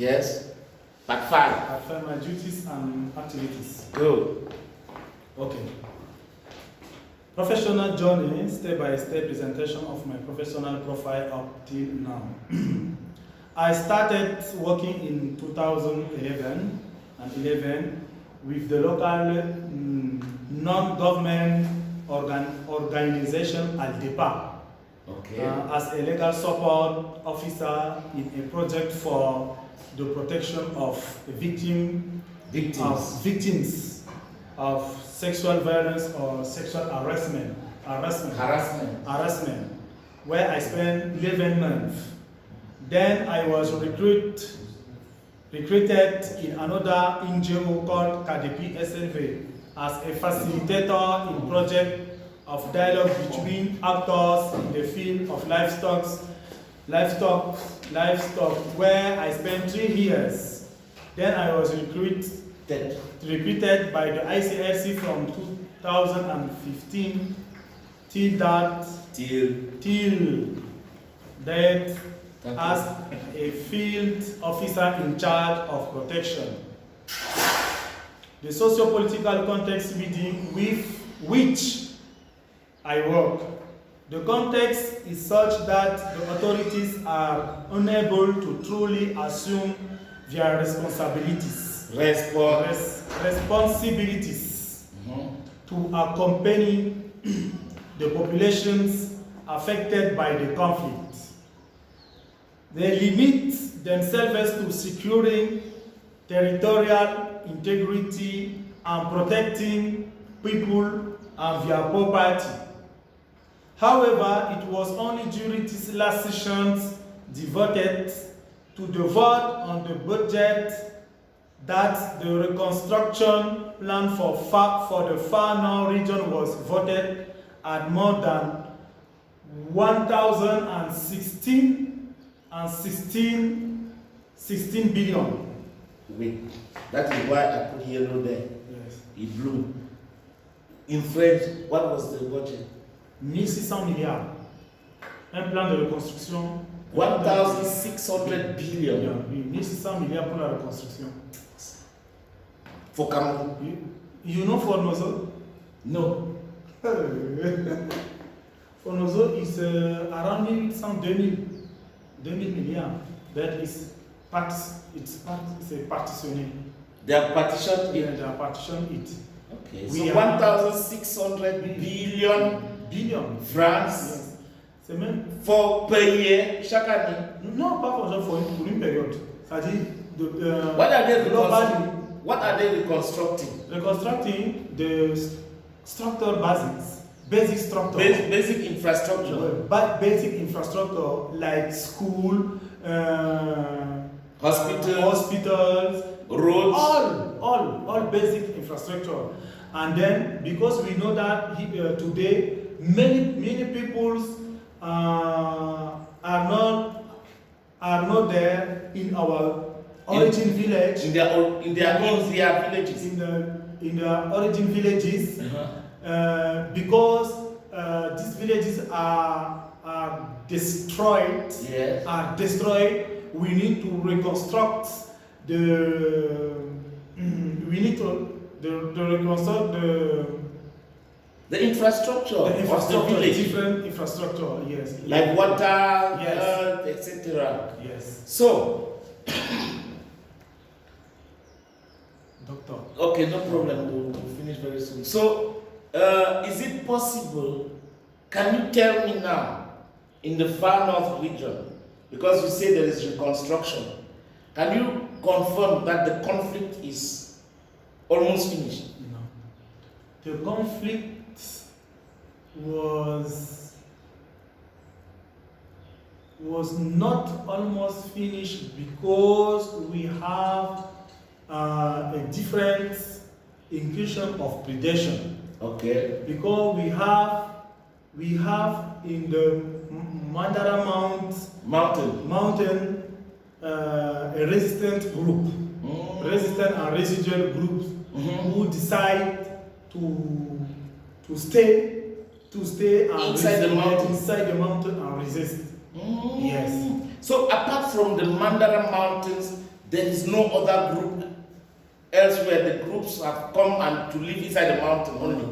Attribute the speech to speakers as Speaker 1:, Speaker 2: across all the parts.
Speaker 1: Yes. Part 5.
Speaker 2: Part 5, my duties and activities.
Speaker 1: Go.
Speaker 2: Okay. Professional journey, step-by-step presentation of my professional profile up till now. I started working in 2011 with the local non-government organization DEPA.
Speaker 1: Okay.
Speaker 2: As a legal support officer in a project for the protection of victims of sexual violence or sexual harassment, where I spent 11 months. Then I was recruited in another NGO called KDP SNV as a facilitator in project of dialogue between actors in the field of livestock, where I spent 3 years. Then I was recruited by the ICRC from 2015 till that as a field officer in charge of protection. The socio-political context within which I work. The context is such that the authorities are unable to truly assume their responsibilities to accompany the populations affected by the conflict. They limit themselves to securing territorial integrity and protecting people and their property. However, it was only during this last session devoted to the vote on the budget that the reconstruction plan for the Far North region was voted at more than 16 billion.
Speaker 1: Wait, that is why I put yellow there.
Speaker 2: Yes.
Speaker 1: It blue. In French, what was the budget?
Speaker 2: 1600 milliards. Un plan de reconstruction.
Speaker 1: 1,600 billion.
Speaker 2: 1600 milliards pour la reconstruction.
Speaker 1: For Cameroon?
Speaker 2: You know for Nozo?
Speaker 1: No.
Speaker 2: For Nozo is around 2000 milliards. That is it's partitioning.
Speaker 1: They have partitioned it?
Speaker 2: Yeah, they have partitioned it.
Speaker 1: Okay, so 1,600 billion francs.
Speaker 2: Yes. C'est même
Speaker 1: for per year, chaque année?
Speaker 2: Non, pas pour une période. C'est-à-dire,
Speaker 1: what are they reconstructing?
Speaker 2: Reconstructing the structure basic structure.
Speaker 1: Basic infrastructure.
Speaker 2: Basic infrastructure like school,
Speaker 1: hospitals, roads.
Speaker 2: All basic infrastructure. And then, because we know that today, many peoples are not there in our origin village.
Speaker 1: In their villages.
Speaker 2: In their origin villages, because these villages are destroyed.
Speaker 1: Yes.
Speaker 2: We need to reconstruct reconstruct
Speaker 1: the infrastructure of the village.
Speaker 2: Different infrastructure, yes.
Speaker 1: Like water,
Speaker 2: yes.
Speaker 1: earth, etc.
Speaker 2: Yes.
Speaker 1: So,
Speaker 2: Doctor.
Speaker 1: Okay, no problem. We'll finish very soon. So, is it possible? Can you tell me now, in the Far North region, because you say there is reconstruction, can you confirm that the conflict is almost finished?
Speaker 2: No. The conflict was not almost finished because we have a different inclusion of predation.
Speaker 1: Okay.
Speaker 2: Because we have in the Mandara mountain a resistant group, resistant and residual groups who decide to stay and
Speaker 1: inside the
Speaker 2: mountain and resist. Yes.
Speaker 1: So apart from the Mandara mountains, there is no other group elsewhere. The groups have come and to live inside the mountain only.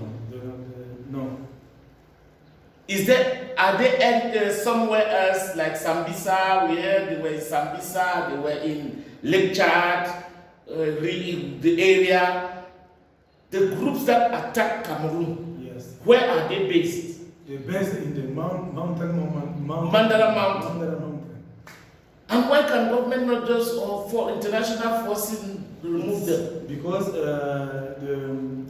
Speaker 2: No.
Speaker 1: Are they somewhere else like Sambisa? We heard they were in Sambisa, they were in Lake Chad, the area. The groups that attack Cameroon,
Speaker 2: yes.
Speaker 1: Where are they based?
Speaker 2: They're based in the
Speaker 1: Mandara Mountain. And why can government not just, or for international forces, remove them?
Speaker 2: Because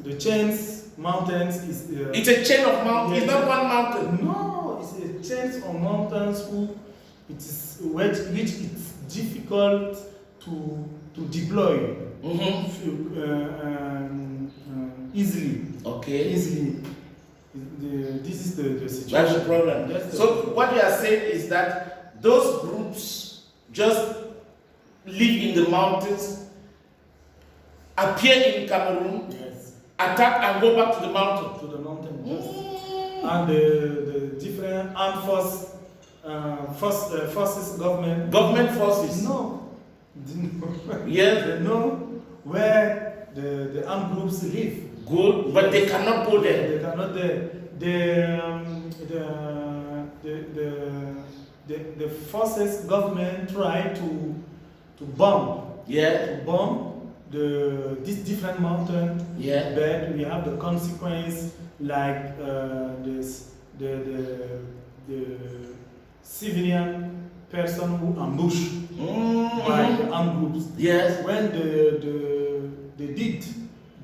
Speaker 2: the chains mountains is.
Speaker 1: It's a chain of mountains. It's not one mountain.
Speaker 2: No, it's a chain of mountains which it's difficult to deploy easily.
Speaker 1: Okay.
Speaker 2: Easily. This is the situation.
Speaker 1: That's the problem. So what you are saying is that those groups just live in the mountains, appear in Cameroon,
Speaker 2: yes.
Speaker 1: Attack and go back to the mountain.
Speaker 2: To the mountain, yes. And the different armed forces, government
Speaker 1: forces.
Speaker 2: No.
Speaker 1: Yes.
Speaker 2: They know where the armed groups live.
Speaker 1: Good, but they cannot go there.
Speaker 2: They cannot the forces government try to bomb.
Speaker 1: Yeah.
Speaker 2: To bomb this different mountain.
Speaker 1: Yeah.
Speaker 2: But we have the consequence like the civilian person who ambushed by the armed groups.
Speaker 1: Yes.
Speaker 2: When they did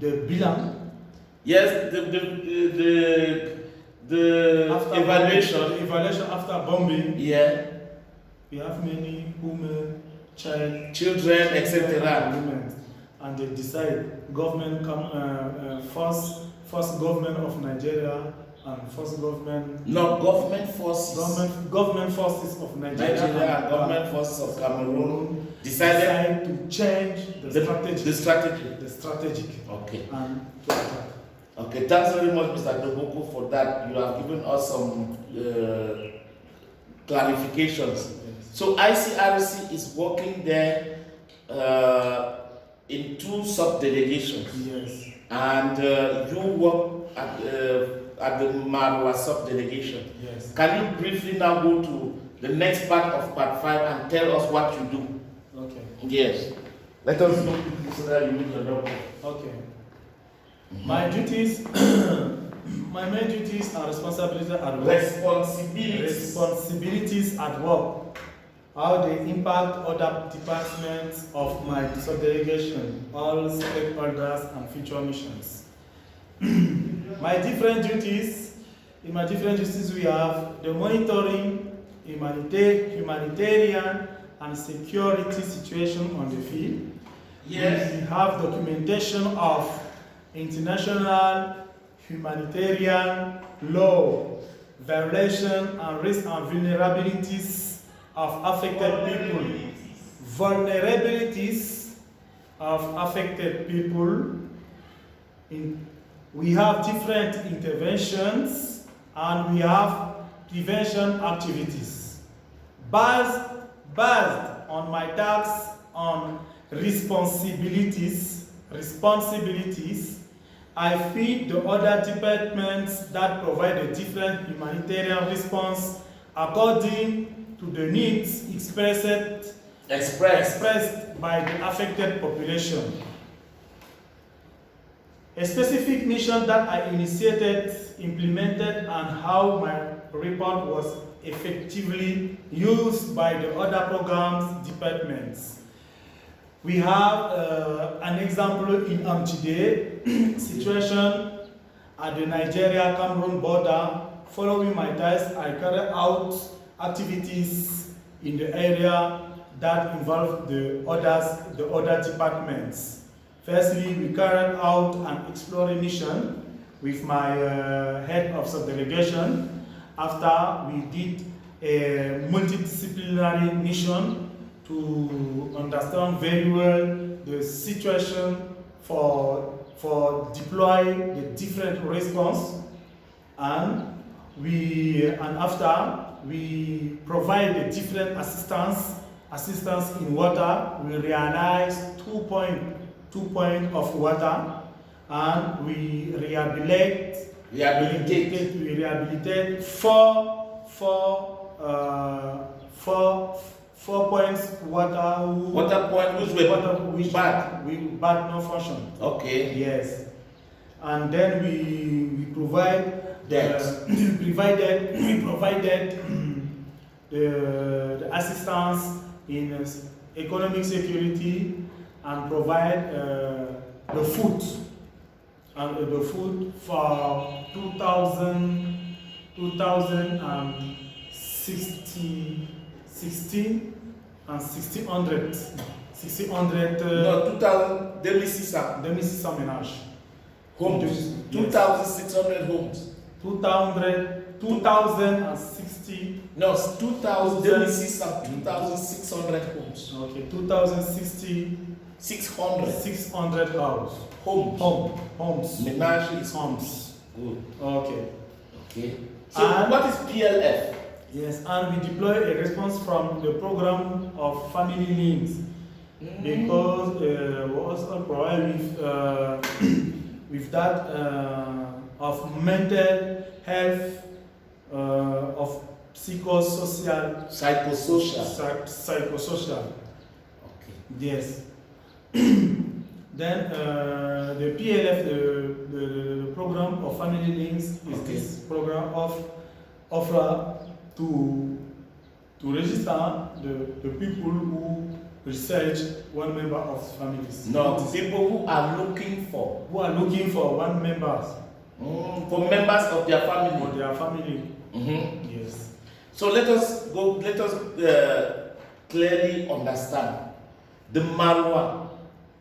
Speaker 2: the bilan.
Speaker 1: Yes, the evaluation.
Speaker 2: The evaluation after bombing.
Speaker 1: Yeah.
Speaker 2: We have many women,
Speaker 1: children, etc.
Speaker 2: And they decide government first government of Nigeria and first government.
Speaker 1: No, government forces.
Speaker 2: Government forces of Nigeria
Speaker 1: and government forces of Cameroon decided
Speaker 2: to change the strategy. The strategy.
Speaker 1: Okay.
Speaker 2: And to attack.
Speaker 1: Okay, thanks very much, Mr. Doboko, for that. You have given us some clarifications. Yes. So ICRC is working there in 2 sub-delegations.
Speaker 2: Yes.
Speaker 1: And you work at the Marwa sub-delegation.
Speaker 2: Yes.
Speaker 1: Can you briefly now go to the next part of part 5 and tell us what you do?
Speaker 2: Okay.
Speaker 1: Yes. Let us know so that you meet your doctor.
Speaker 2: Okay. My duties, my main duties and responsibilities at work. Responsibilities at work. How they impact other departments of my subdelegation, all stakeholders and future missions. My different duties, in my different duties we have the monitoring, humanitarian and security situation on the field.
Speaker 1: Yes.
Speaker 2: We have documentation of international humanitarian law, violation and risks and vulnerabilities of affected people. Vulnerabilities of affected people. We have different interventions and we have prevention activities. Based on my tasks on responsibilities, I feed the other departments that provide a different humanitarian response according to the needs expressed by the affected population. A specific mission that I initiated, implemented, and how my report was effectively used by the other programs departments. We have an example in Amchide, situation at the Nigeria-Cameroon border. Following my task, I carry out activities in the area that involve the other departments. Firstly, we carried out an exploring mission with my head of subdelegation. After we did a multidisciplinary mission to understand very well the situation for deploy the different response, and after we provide the different assistance assistance in water, we realize 2 point of water, and we rehabilitate 4 points water.
Speaker 1: Water point which bad.
Speaker 2: With bad no function.
Speaker 1: Okay.
Speaker 2: Yes. And then we provide
Speaker 1: that.
Speaker 2: we provided the assistance in economic security, and provide the food for 2016 and 1600
Speaker 1: 2000
Speaker 2: ménages.
Speaker 1: homes.
Speaker 2: Yes.
Speaker 1: 2600 homes.
Speaker 2: 2060.
Speaker 1: No, 2600 homes.
Speaker 2: Okay, 2060. 600 homes. Homes.
Speaker 1: Ménage is
Speaker 2: homes.
Speaker 1: Good.
Speaker 2: Okay.
Speaker 1: So what is PLF?
Speaker 2: Yes, and we deploy a response from the program of family links, because we also provide with that of mental health, of psychosocial.
Speaker 1: Okay.
Speaker 2: Yes. Then the PLF, the program of family links, is this program offer to register the people who research one member of families.
Speaker 1: No, people who are looking for.
Speaker 2: Who are looking for one members.
Speaker 1: For members of their family.
Speaker 2: For their family.
Speaker 1: Yes. So let us clearly understand the Marwa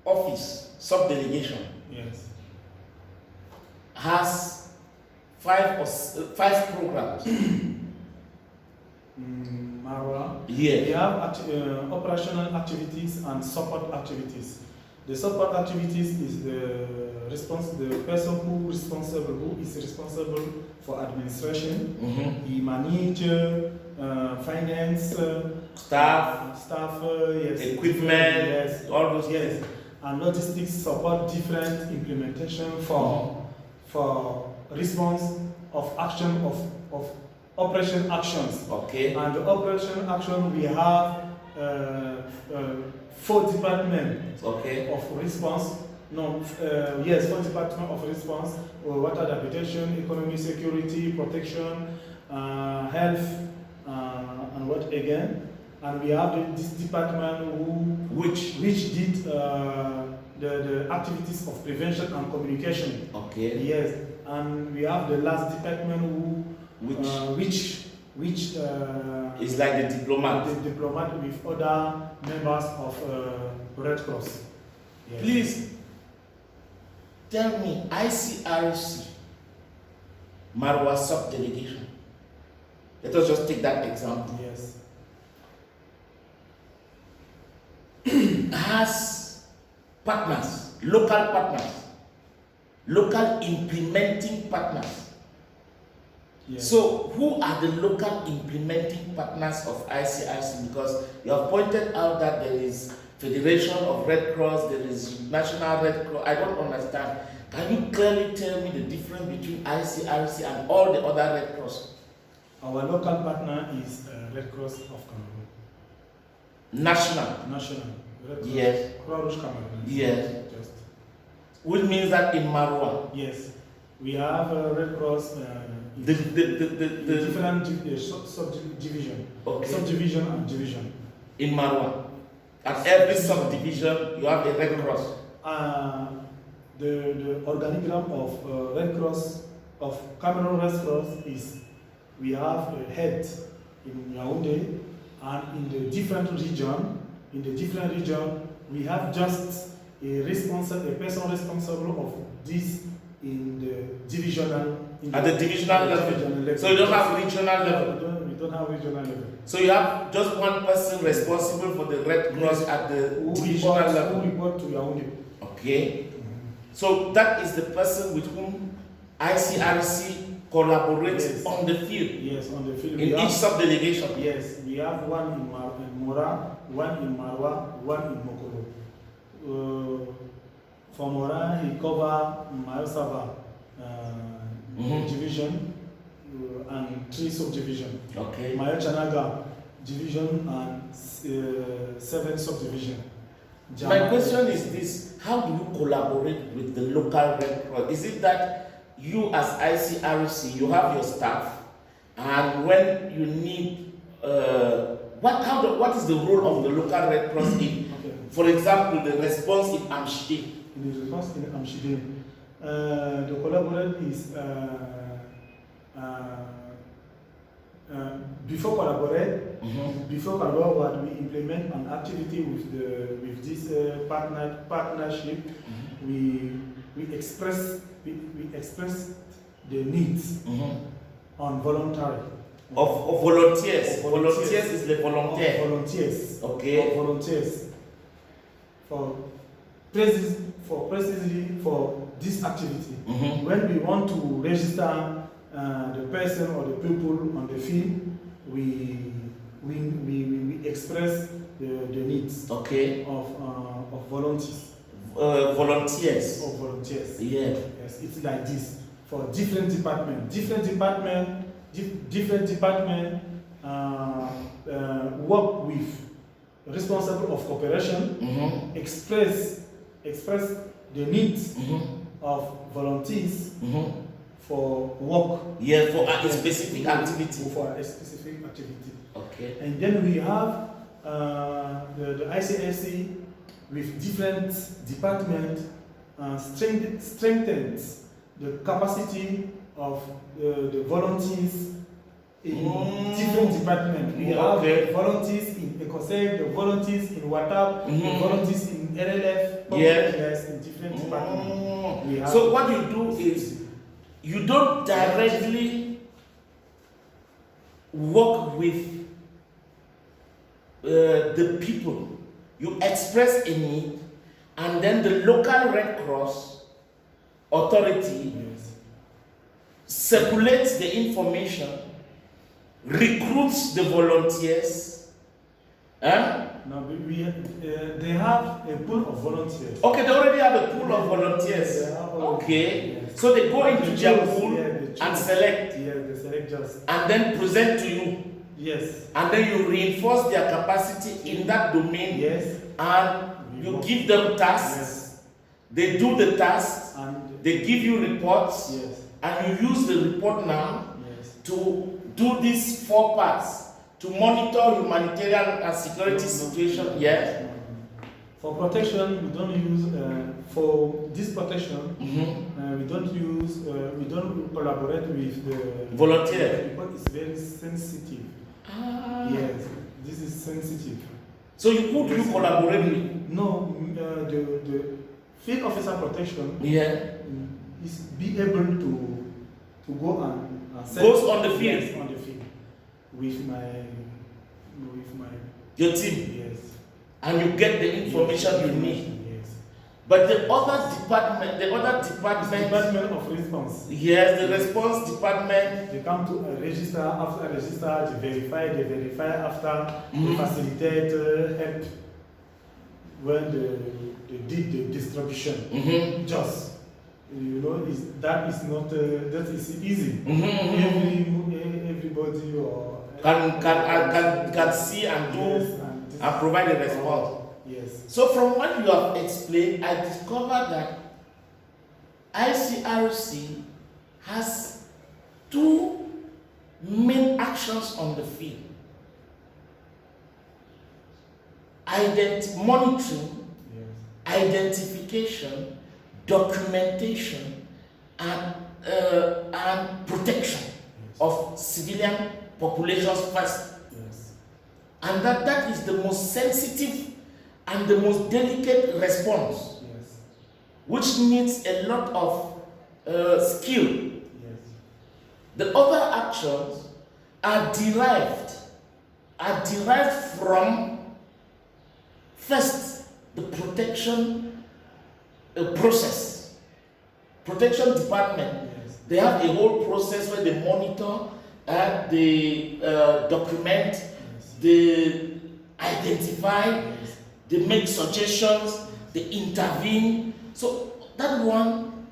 Speaker 1: office subdelegation.
Speaker 2: Yes.
Speaker 1: Has 5 programs.
Speaker 2: Marwa.
Speaker 1: Yeah.
Speaker 2: We have operational activities and support activities. The support activities is the person who is responsible for administration. He manages finance,
Speaker 1: staff,
Speaker 2: yes,
Speaker 1: equipment,
Speaker 2: yes,
Speaker 1: all those.
Speaker 2: Yes, and logistics support different implementation for response of action of operation actions.
Speaker 1: Okay.
Speaker 2: And the operation action, we have 4 departments.
Speaker 1: Okay.
Speaker 2: Of response. No, yes, 4 departments of response: water, habitation, economic security, protection, health, and what again? And we have this department which did the activities of prevention and communication.
Speaker 1: Okay.
Speaker 2: Yes, and we have the last department which
Speaker 1: is like the diplomat.
Speaker 2: The diplomat with other members of Red Cross. Yes.
Speaker 1: Please tell me, ICRC Marwa sub-delegation. Let us just take that example.
Speaker 2: Yes.
Speaker 1: Has partners, local implementing partners.
Speaker 2: Yes.
Speaker 1: So, who are the local implementing partners of ICRC? Because you have pointed out that there is Federation of Red Cross, there is National Red Cross. I don't understand. Can you clearly tell me the difference between ICRC and all the other Red Cross?
Speaker 2: Our local partner is Red Cross of Cameroon.
Speaker 1: National.
Speaker 2: Red Cross.
Speaker 1: Yes.
Speaker 2: Croix Cameroon.
Speaker 1: Yes.
Speaker 2: Just.
Speaker 1: Which means that in Marwa.
Speaker 2: Yes. We have Red Cross.
Speaker 1: The
Speaker 2: different subdivision.
Speaker 1: Okay.
Speaker 2: Subdivision and division.
Speaker 1: In Marwa. At every subdivision, you have a Red Cross.
Speaker 2: The organigram of Red Cross, of Cameroon Red Cross, is we have a head in Yaoundé, and in the different region, we have just a person responsible of this in the divisional.
Speaker 1: At the divisional level. So you don't have regional level.
Speaker 2: We don't have regional level.
Speaker 1: So you have just one person responsible for the Red Cross at the divisional level.
Speaker 2: Who report to Yaoundé.
Speaker 1: Okay. So that is the person with whom ICRC collaborate
Speaker 2: Yes.
Speaker 1: on the field
Speaker 2: Yes, on the field.
Speaker 1: in each sub-delegation?
Speaker 2: Yes, we have one in Mora, one in Marwa, one in Mokoro. For Mora, he cover Mayosava division and 3 subdivisions.
Speaker 1: Okay.
Speaker 2: Mayochanaga division and 7 subdivision.
Speaker 1: My question is this: how do you collaborate with the local Red Cross? Is it that you as ICRC, you have your staff, and when you need, what is the role of the local Red Cross in, for example, the response in Amshide?
Speaker 2: In the response in Amshide, the collaborate is before collaborate, what we implement an activity with this partnership, we express the needs on voluntary.
Speaker 1: Of volunteers. Volunteers is the volunteer.
Speaker 2: Volunteers.
Speaker 1: Okay.
Speaker 2: Of volunteers. Precisely for this activity. When we want to register the person or the people on the field, we express the needs of volunteers.
Speaker 1: Volunteers.
Speaker 2: Of volunteers.
Speaker 1: Yeah.
Speaker 2: Yes, it's like this for different departments. Different department work with responsible of cooperation, express the needs of volunteers for work.
Speaker 1: Yeah, for a specific activity.
Speaker 2: For a specific activity.
Speaker 1: Okay.
Speaker 2: And then we have the ICSC with different departments strengthens the capacity of the volunteers in different departments. We have volunteers in ECOSEC, the volunteers in WATAP, the volunteers in LLF, yes, in different departments.
Speaker 1: So what you do is, you don't directly work with the people. You express a need, and then the local Red Cross authority circulates the information, recruits the volunteers.
Speaker 2: No, they have a pool of volunteers.
Speaker 1: Okay, they already have a pool of volunteers. Okay, yes. So they go into their pool and select.
Speaker 2: Yeah, they select just.
Speaker 1: And then present to you.
Speaker 2: Yes.
Speaker 1: And then you reinforce their capacity in that domain.
Speaker 2: Yes.
Speaker 1: And you give them tasks. Yes. They do the tasks. And they give you reports. Yes. And you use the report now to do these 4 parts. To monitor humanitarian and security situation. Yes.
Speaker 2: For protection, we don't use, for this protection, we don't collaborate with the
Speaker 1: volunteer.
Speaker 2: Because it's very sensitive. Yes, this is sensitive.
Speaker 1: So who do you collaborate with?
Speaker 2: No, the field officer protection is be able to go and
Speaker 1: goes on the field.
Speaker 2: Yes, on the field with my
Speaker 1: your team.
Speaker 2: Yes.
Speaker 1: And you get the information you need.
Speaker 2: Yes.
Speaker 1: But the other department
Speaker 2: of response.
Speaker 1: Yes, the response department.
Speaker 2: They come to register, after register, they verify after, they facilitate help when they did the distribution. Just, that is easy. Everybody or
Speaker 1: can see and do and provide a response.
Speaker 2: Yes.
Speaker 1: So from what you have explained, I discovered that ICRC has 2 main actions on the field: monitoring, identification, documentation, and protection of civilian populations first. And that is the most sensitive and the most delicate response, which needs a lot of skill. The other actions are derived from, first, the protection process. Protection department They have a whole process where they monitor, they document, they identify, they make suggestions, they intervene. So that one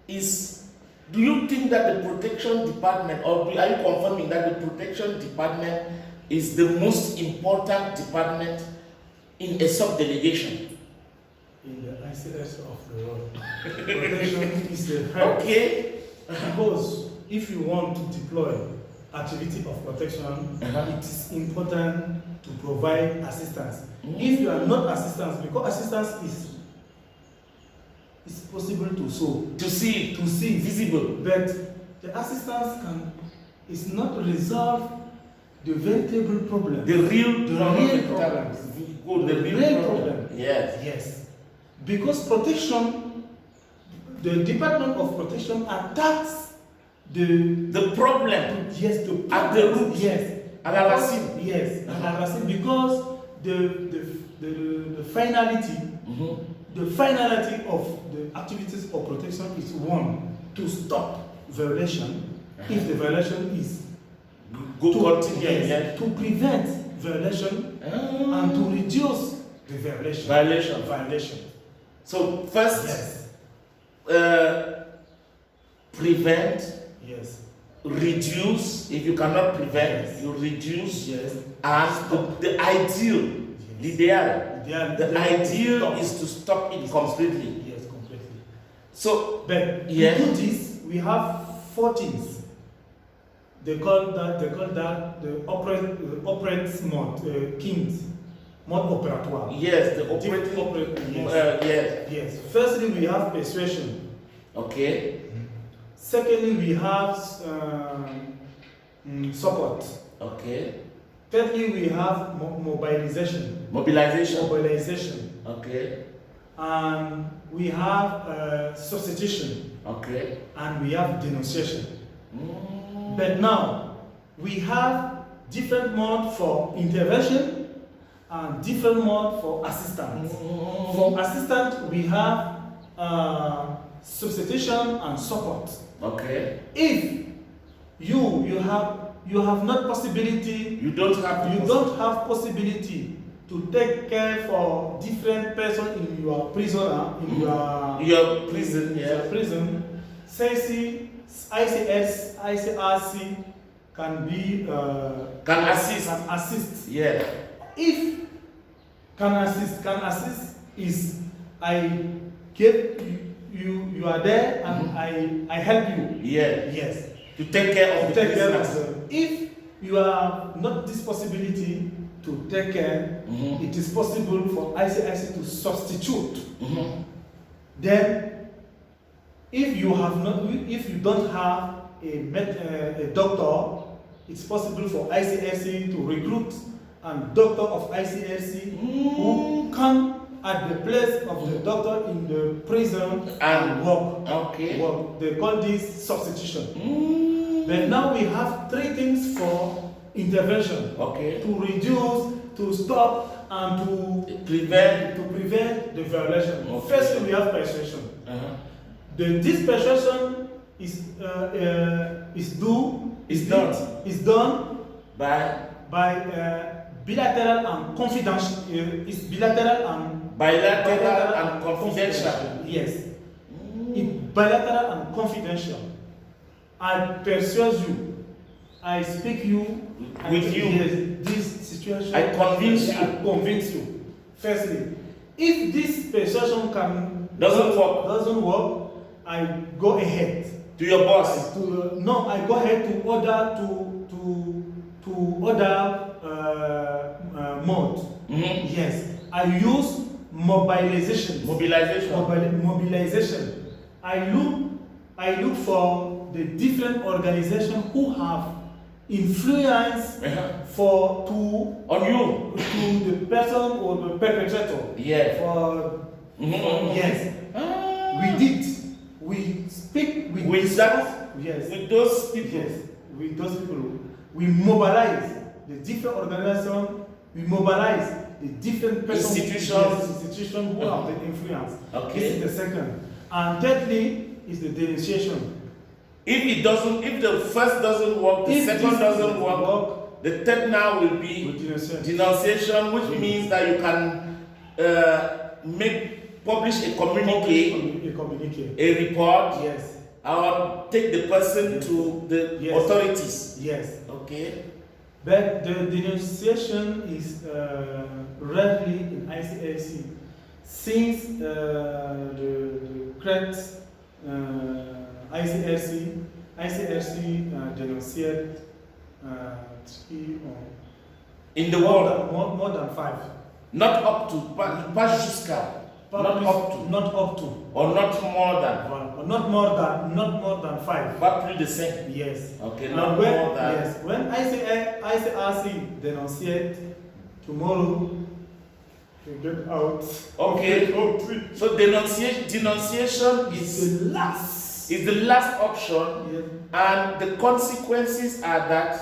Speaker 1: is, do you think that the protection department, or are you confirming that the protection department is the most important department in a sub-delegation?
Speaker 2: In the ICS of the world, protection is the heart.
Speaker 1: Okay.
Speaker 2: Because if you want to deploy activity of protection, it is important to provide assistance. If you are not assistance, because assistance is possible to see, visible, but the assistance is not resolve the veritable problem.
Speaker 1: The real
Speaker 2: problem.
Speaker 1: Yes.
Speaker 2: Yes. Because protection, the Department of Protection attacks the problem. Yes, the
Speaker 1: at the root.
Speaker 2: Yes. Yes. Because the finality, the finality of the activities of protection is one, to stop violation. If the violation is to prevent violation and to reduce the violation. So
Speaker 1: first, prevent.
Speaker 2: Yes.
Speaker 1: Reduce. If you cannot prevent, you reduce.
Speaker 2: Yes.
Speaker 1: And the ideal, the ideal is to stop it completely.
Speaker 2: Yes, completely.
Speaker 1: So,
Speaker 2: but to do this, we have 4 things. They call that the operates mode, kings, mode operatoire.
Speaker 1: Yes, the operating.
Speaker 2: Yes. Firstly, we have persuasion.
Speaker 1: Okay.
Speaker 2: Secondly, we have support.
Speaker 1: Okay.
Speaker 2: Thirdly, we have mobilization.
Speaker 1: Okay.
Speaker 2: And we have substitution.
Speaker 1: Okay.
Speaker 2: And we have denunciation. But now, we have different modes for intervention and different modes for assistance. For assistance, we have substitution and support.
Speaker 1: Okay.
Speaker 2: If you have not possibility,
Speaker 1: you don't have
Speaker 2: possibility to take care for different person in your prison,
Speaker 1: your prison,
Speaker 2: say ICS, ICRC can assist.
Speaker 1: Yeah.
Speaker 2: If can assist is I give you are there and I help you.
Speaker 1: Yeah.
Speaker 2: Yes.
Speaker 1: To take care of the prisoners.
Speaker 2: If you have not this possibility to take care, it is possible for ICIC to substitute. Then, if you don't have a doctor, it's possible for ICIC to recruit a doctor of ICIC who come at the place of the doctor in the prison and work.
Speaker 1: Okay.
Speaker 2: Work. They call this substitution. But now we have 3 things for intervention.
Speaker 1: Okay.
Speaker 2: To reduce, to stop, and to prevent the violation. Okay. Firstly, we have persuasion. This persuasion is done by bilateral and confidential. It's bilateral and confidential. Yes. It's bilateral and confidential. I persuade you. I speak with you. Yes, this situation.
Speaker 1: I convince you.
Speaker 2: Firstly, if this persuasion doesn't work, I go ahead.
Speaker 1: To your boss?
Speaker 2: I go ahead to order mode. Yes, I use mobilization. I look for the different organizations who have influence on you, to the person or the perpetrator.
Speaker 1: Yeah.
Speaker 2: Yes. We speak with
Speaker 1: those people.
Speaker 2: Yes. With those people. We mobilize the different organizations. We mobilize the different institutions who have the influence.
Speaker 1: Okay.
Speaker 2: This is the second. And thirdly is the denunciation.
Speaker 1: If it doesn't, if the first doesn't work, the
Speaker 2: If
Speaker 1: second
Speaker 2: this
Speaker 1: doesn't work, the third now will be denunciation, which means that you can publish a communique, a report,
Speaker 2: Yes.
Speaker 1: or take the person to the
Speaker 2: Yes.
Speaker 1: authorities.
Speaker 2: Yes.
Speaker 1: Okay.
Speaker 2: But the denunciation is rarely in ICAC since the correct ICRC denunciated 3 or
Speaker 1: In the world,
Speaker 2: more than 5.
Speaker 1: not up to, pas jusqu'à, not up to,
Speaker 2: not up to,
Speaker 1: or not more than,
Speaker 2: or not more than 5.
Speaker 1: pas plus de 5.
Speaker 2: Yes.
Speaker 1: Okay,
Speaker 2: And
Speaker 1: not
Speaker 2: when,
Speaker 1: more than.
Speaker 2: yes, when ICRC denunciate tomorrow, you get out.
Speaker 1: Okay. So denunciation
Speaker 2: Is the last.
Speaker 1: is the last option,
Speaker 2: Yes.
Speaker 1: and the consequences are that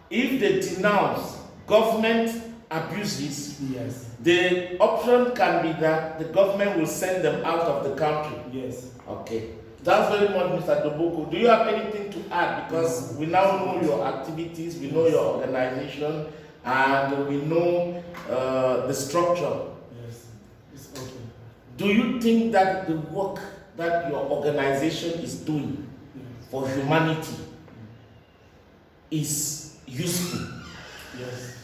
Speaker 1: if they denounce government abuses,
Speaker 2: Yes.
Speaker 1: the option can be that the government will send them out of the country.
Speaker 2: Yes.
Speaker 1: Okay. Thanks very much, Mr. Doboko. Do you have anything to add? Because we now know your activities, we know your organization, and we know the structure.
Speaker 2: Yes. It's okay.
Speaker 1: Do you think that the work that your organization is doing
Speaker 2: Yes.
Speaker 1: for humanity is useful?
Speaker 2: Yes.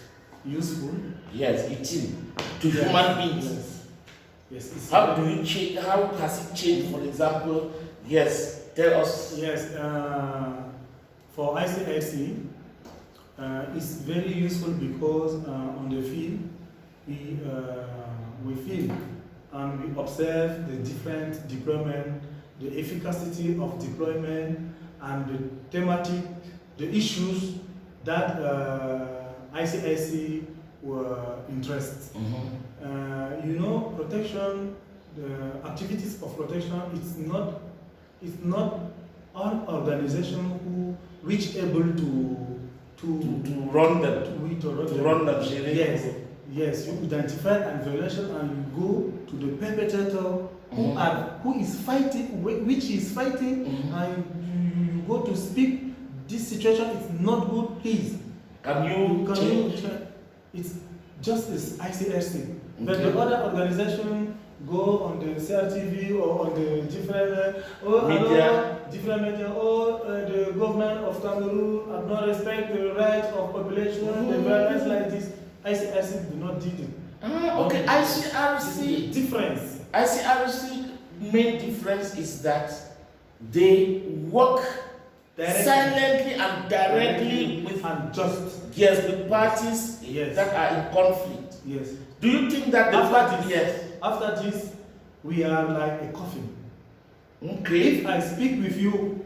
Speaker 2: Useful.
Speaker 1: Yes, it is. To
Speaker 2: Yes.
Speaker 1: human beings.
Speaker 2: Yes. Yes. It's
Speaker 1: How
Speaker 2: very-
Speaker 1: do you change? How has it changed? For example, yes, tell us.
Speaker 2: Yes, for ICIC, it's very useful because on the field, we feel and we observe the different deployment, the efficacy of deployment, and the thematic, the issues that ICIC were interested. You know, protection, the activities of protection, it's not all organization who which able to
Speaker 1: Run them.
Speaker 2: to
Speaker 1: Run them. Shiri.
Speaker 2: Yes, yes. You identify an violation and you go to the perpetrator who is fighting, which is fighting, and you go to speak. This situation is not good. Please,
Speaker 1: Can you change?
Speaker 2: It's just as ICRC, but the other organization go on the CRTV or on the different
Speaker 1: Media.
Speaker 2: different media. The government of Cameroon have not respect the rights of population. The violence like this, ICRC do not do it.
Speaker 1: Okay, ICRC.
Speaker 2: The difference.
Speaker 1: ICRC main difference is that they work silently and directly with with parties
Speaker 2: Yes.
Speaker 1: that are in conflict.
Speaker 2: Yes.
Speaker 1: Do you think that the party? Yes.
Speaker 2: After this, we are like a coffin.
Speaker 1: Okay.
Speaker 2: If I speak with you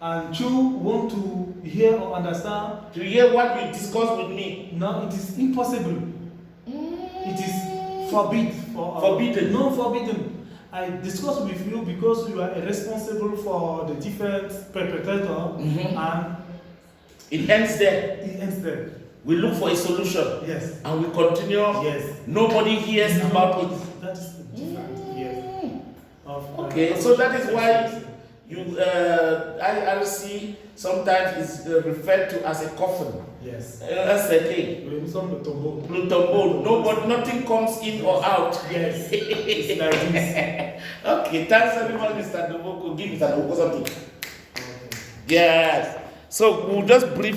Speaker 2: and you want to hear or understand,
Speaker 1: To hear what you discuss with me.
Speaker 2: no, it is impossible. It is
Speaker 1: Forbidden.
Speaker 2: No, forbidden. I discuss with you because you are responsible for the different perpetrator, and
Speaker 1: It ends there.
Speaker 2: it ends there.
Speaker 1: We look for a solution.
Speaker 2: Yes.
Speaker 1: And we continue.
Speaker 2: Yes.
Speaker 1: Nobody hears about it.
Speaker 2: That is different. Yes.
Speaker 1: Okay, so that is why IRC sometimes is referred to as a coffin.
Speaker 2: Yes.
Speaker 1: That's the thing. Nobody, nothing comes in or out.
Speaker 2: Yes. It's like this.
Speaker 1: Okay, thanks very much, Mr. Doboko. Give Mr. Doboko something.
Speaker 2: Okay.
Speaker 1: Yes. So we'll just brief.